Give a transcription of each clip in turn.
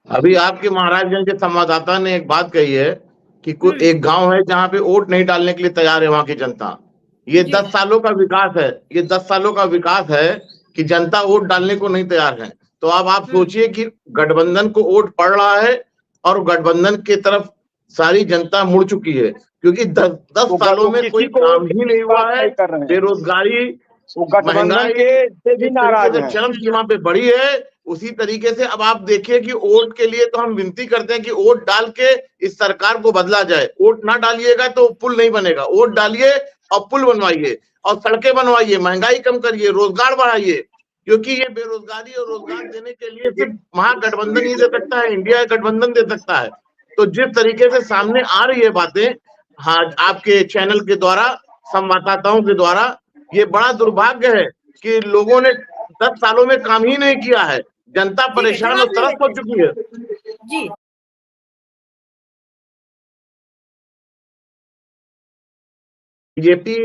अभी आपके महाराजगंज के संवाददाता ने एक बात कही है कि एक हम्म। गांव है जहां पे वोट नहीं डालने के लिए तैयार है वहां की जनता। ये जी 10 सालों का विकास है, ये 10 सालों का विकास है कि जनता वोट डालने को नहीं तैयार है। तो अब आप सोचिए कि गठबंधन को वोट पड़ रहा है और गठबंधन की तरफ सारी जनता मुड़ चुकी है, क्योंकि 10 सालों में कोई काम ही नहीं हुआ है। बेरोजगारी, गठबंधन महंगाई के से भी इस नाराज तरीके से हैं। चरम सीमा पे बढ़ी है। उसी तरीके से अब आप देखिए कि वोट के लिए तो हम विनती करते हैं कि वोट डाल के इस सरकार को बदला जाए। वोट ना डालिएगा तो पुल नहीं बनेगा, वोट डालिए और पुल बनवाइए और सड़कें बनवाइए, महंगाई कम करिए, रोजगार बढ़ाइए, क्योंकि ये बेरोजगारी और रोजगार देने के लिए सिर्फ महागठबंधन ही दे सकता है, इंडिया गठबंधन दे सकता है। तो जिस तरीके से सामने आ रही है बातें, हाँ, आपके चैनल के द्वारा, संवाददाताओं के द्वारा, ये बड़ा दुर्भाग्य है कि लोगों ने 10 सालों में काम ही नहीं किया है। जनता परेशान और त्रस्त हो चुकी है। जी बीजेपी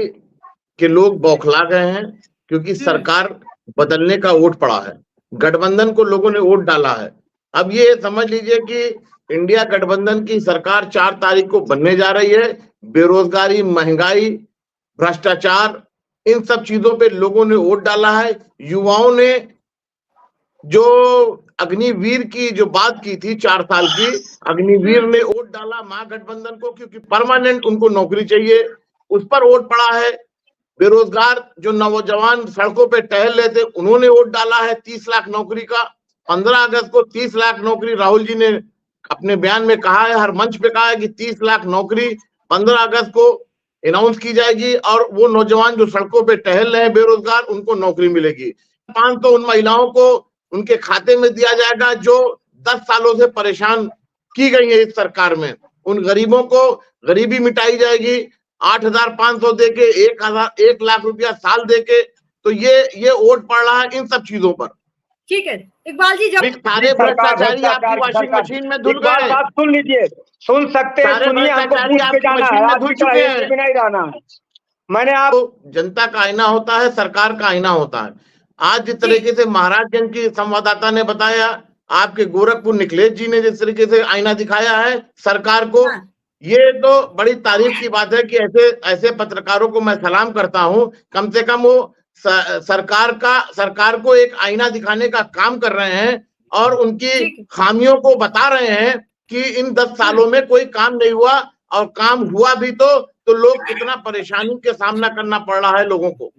के लोग बौखला गए हैं क्योंकि सरकार बदलने का वोट पड़ा है, गठबंधन को लोगों ने वोट डाला है। अब ये समझ लीजिए कि इंडिया गठबंधन की सरकार 4 तारीख को बनने जा रही है। बेरोजगारी, महंगाई, भ्रष्टाचार, इन सब चीजों पे लोगों ने वोट डाला है। युवाओं ने जो अग्निवीर की जो बात की थी 4 साल की, अग्निवीर ने वोट डाला महागठबंधन को, क्योंकि परमानेंट उनको नौकरी चाहिए, उस पर वोट पड़ा है। बेरोजगार जो नौजवान सड़कों पे टहल रहे थे, उन्होंने वोट डाला है 30 लाख नौकरी का। 15 अगस्त को 30 लाख नौकरी राहुल जी ने अपने बयान में कहा है, हर मंच पे कहा है कि 30 लाख नौकरी 15 अगस्त को अनाउंस की जाएगी और वो नौजवान जो सड़कों पे टहल रहे हैं बेरोजगार, उनको नौकरी मिलेगी। 500 उन महिलाओं को उनके खाते में दिया जाएगा जो 10 सालों से परेशान की गई है इस सरकार में। उन गरीबों को गरीबी मिटाई जाएगी 8,500 देके, 1 लाख रुपया साल देके। तो ये वोट पड़ रहा है इन सब चीजों पर। ठीक है इकबाल जी, जब सारे भ्रष्टाचारी आपकी वॉशिंग मशीन में धुल गए। बात सुन लीजिए, सुन सकते हैं, सुनिए, हमको पूछ के जाना है, धुल चुके हैं, नहीं रहना है। मैंने आप जनता का आईना होता है, सरकार का आईना होता है। आज जिस तरीके से महाराजगंज की संवाददाता ने बताया, आपके गोरखपुर निखिलेश जी ने जिस तरीके से आईना दिखाया है सरकार को, ये तो बड़ी तारीफ की बात है कि ऐसे पत्रकारों को मैं सलाम करता हूं। कम से कम वो सरकार को एक आईना दिखाने का काम कर रहे हैं और उनकी खामियों को बता रहे हैं कि इन 10 सालों में कोई काम नहीं हुआ, और काम हुआ भी तो लोग कितना परेशानी के सामना करना पड़ रहा है लोगों को।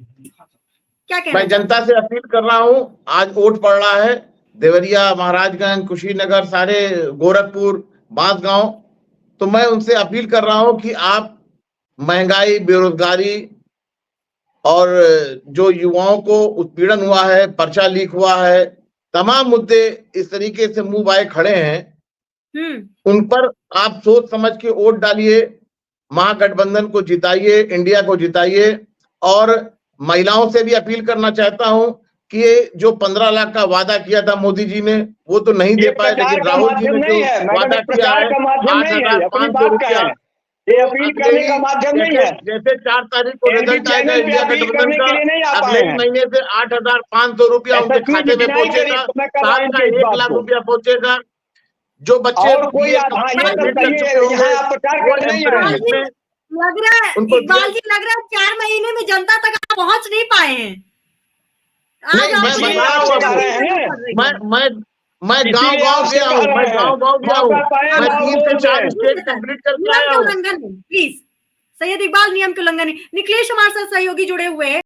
मैं जनता से अपील कर रहा हूं, आज वोट पड़ रहा है देवरिया, महाराजगंज, कुशीनगर, सारे गोरखपुर, बांसगांव, तो मैं उनसे अपील कर रहा हूं कि आप महंगाई, बेरोजगारी और जो युवाओं को उत्पीड़न हुआ है, पर्चा लीक हुआ है, तमाम मुद्दे इस तरीके से मुंह बाए खड़े हैं, उन पर आप सोच समझ के वोट डालिए, महागठबंधन को जिताइए, इंडिया को जिताइए। और महिलाओं से भी अपील करना चाहता हूं कि ये जो 15 लाख का वादा किया था मोदी जी ने, वो तो नहीं दे पाए, लेकिन राहुल जी ने जो वादा किया है 8,500 रुपया, ये अपील करने का माध्यम नहीं है। जैसे 4 तारीख को रिजल्ट आएगा इंडिया गठबंधन का, अगले महीने से 8,500 रुपया उनके खाते में पहुंचेगा, साल का 1 लाख रुपया पहुंचेगा। जो बच्चे लग रहा है इकबाल जी, लग रहा है 4 महीने में जनता तक आप पहुंच नहीं पाए हैं। मैं गांव गया हूँ, मैं मैं 3 से 4 स्टेट कंप्लीट करके आया हूँ। प्लीज सैयद इकबाल, नियम के उल्लंघन। निखिलेश हमारे साथ सहयोगी जुड़े हुए हैं।